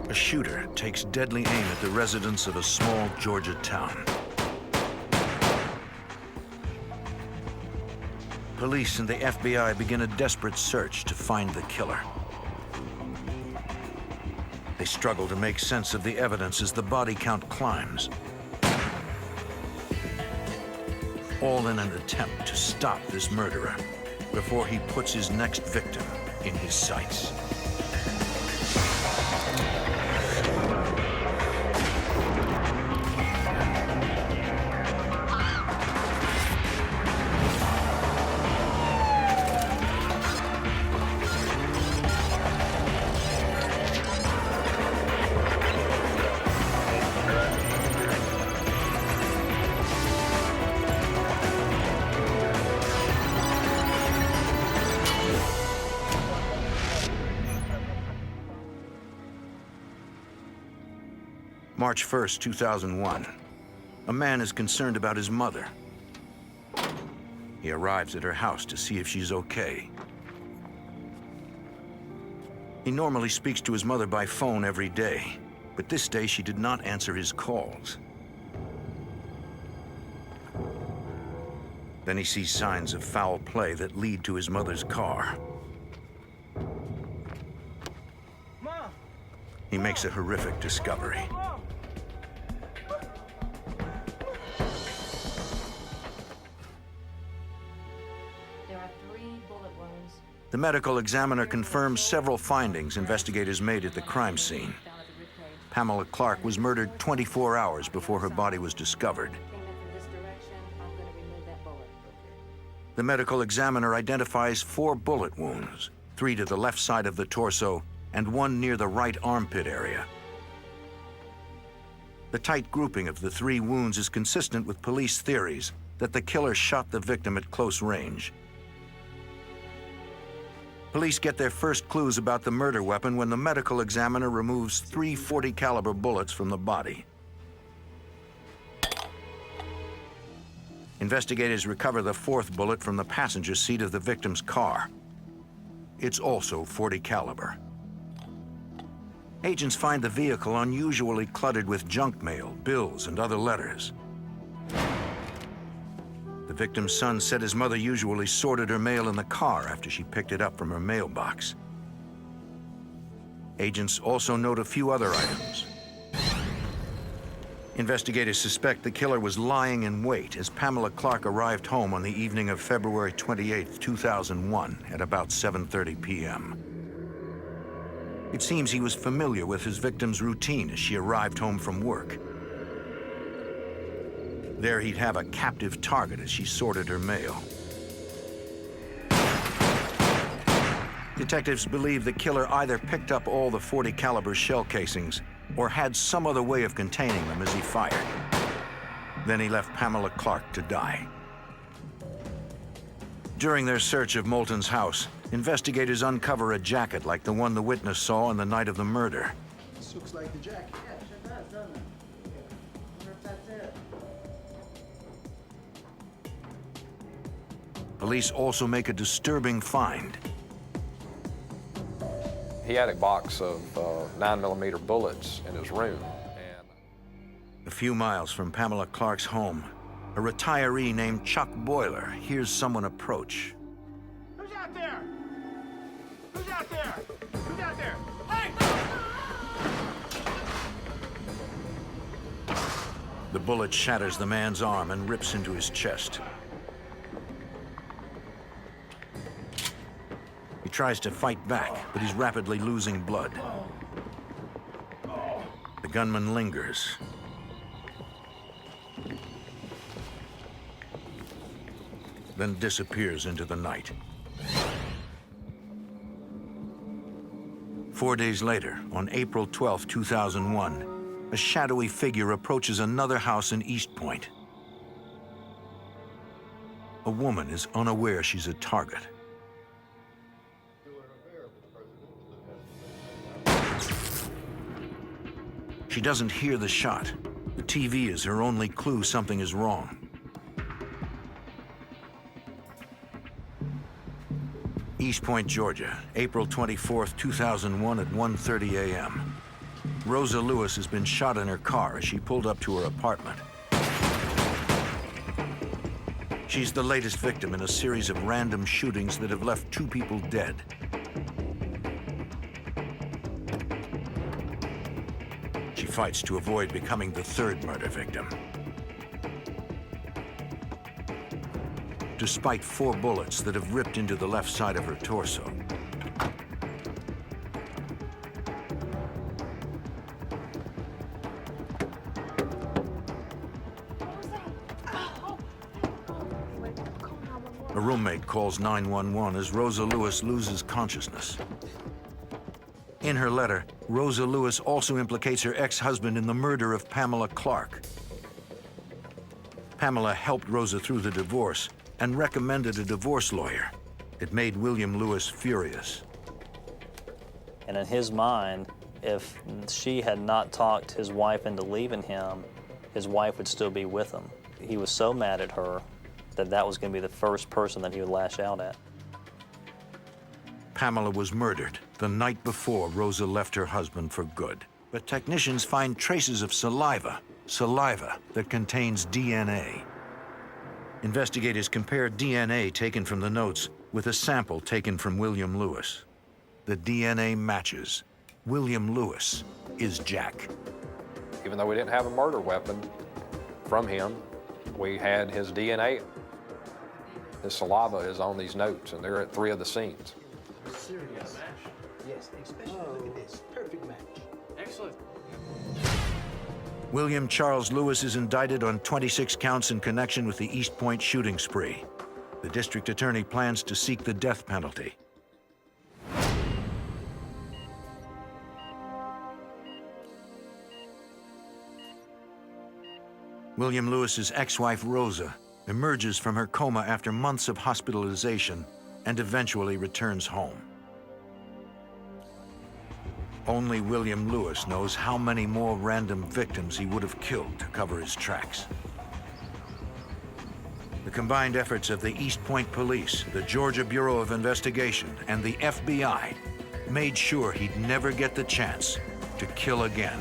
A shooter takes deadly aim at the residents of a small Georgia town. Police and the FBI begin a desperate search to find the killer. They struggle to make sense of the evidence as the body count climbs, all in an attempt to stop this murderer before he puts his next victim in his sights. March 1st, 2001. A man is concerned about his mother. He arrives at her house to see if she's okay. He normally speaks to his mother by phone every day, but this day she did not answer his calls. Then he sees signs of foul play that lead to his mother's car. He makes a horrific discovery. The medical examiner confirms several findings investigators made at the crime scene. Pamela Clark was murdered 24 hours before her body was discovered. The medical examiner identifies 4 bullet wounds, 3 to the left side of the torso and 1 near the right armpit area. The tight grouping of the 3 wounds is consistent with police theories that the killer shot the victim at close range. Police get their first clues about the murder weapon when the medical examiner removes 3 .40 caliber bullets from the body. Investigators recover the 4th bullet from the passenger seat of the victim's car. It's also .40 caliber. Agents find the vehicle unusually cluttered with junk mail, bills, and other letters. The victim's son said his mother usually sorted her mail in the car after she picked it up from her mailbox. Agents also note a few other items. Investigators suspect the killer was lying in wait as Pamela Clark arrived home on the evening of February 28, 2001 at about 7:30 p.m. It seems he was familiar with his victim's routine as she arrived home from work. There he'd have a captive target as she sorted her mail. Detectives believe the killer either picked up all the .40 caliber shell casings or had some other way of containing them as he fired. Then he left Pamela Clark to die. During their search of Moulton's house, investigators uncover a jacket like the one the witness saw on the night of the murder. This looks like the jacket. Yeah, it sure does, doesn't it? I wonder if that's it. Police also make a disturbing find. He had a box of 9mm bullets in his room. A few miles from Pamela Clark's home, a retiree named Chuck Boiler hears someone approach. Who's out there? Who's out there? Who's out there? Hey! The bullet shatters the man's arm and rips into his chest. He tries to fight back, but he's rapidly losing blood. The gunman lingers. Then disappears into the night. 4 days later, on April 12, 2001, a shadowy figure approaches another house in East Point. A woman is unaware she's a target. She doesn't hear the shot. The TV is her only clue something is wrong. East Point, Georgia, April 24th, 2001 at 1:30 a.m. Rosa Lewis has been shot in her car as she pulled up to her apartment. She's the latest victim in a series of random shootings that have left 2 people dead. She fights to avoid becoming the 3rd murder victim. Despite 4 bullets that have ripped into the left side of her torso. A roommate calls 911 as Rosa Lewis loses consciousness. In her letter, Rosa Lewis also implicates her ex-husband in the murder of Pamela Clark. Pamela helped Rosa through the divorce and recommended a divorce lawyer. It made William Lewis furious. And in his mind, if she had not talked his wife into leaving him, his wife would still be with him. He was so mad at her that that was going to be the first person that he would lash out at. Pamela was murdered the night before Rosa left her husband for good. But technicians find traces of saliva that contains DNA. Investigators compared DNA taken from the notes with a sample taken from William Lewis. The DNA matches. William Lewis is Jack. Even though we didn't have a murder weapon from him, we had his DNA. His saliva is on these notes, and they're at 3 of the scenes. Serious match? Yes, especially look at this. Perfect match. Excellent. William Charles Lewis is indicted on 26 counts in connection with the East Point shooting spree. The district attorney plans to seek the death penalty. William Lewis's ex-wife, Rosa, emerges from her coma after months of hospitalization and eventually returns home. Only William Lewis knows how many more random victims he would have killed to cover his tracks. The combined efforts of the East Point Police, the Georgia Bureau of Investigation, and the FBI made sure he'd never get the chance to kill again.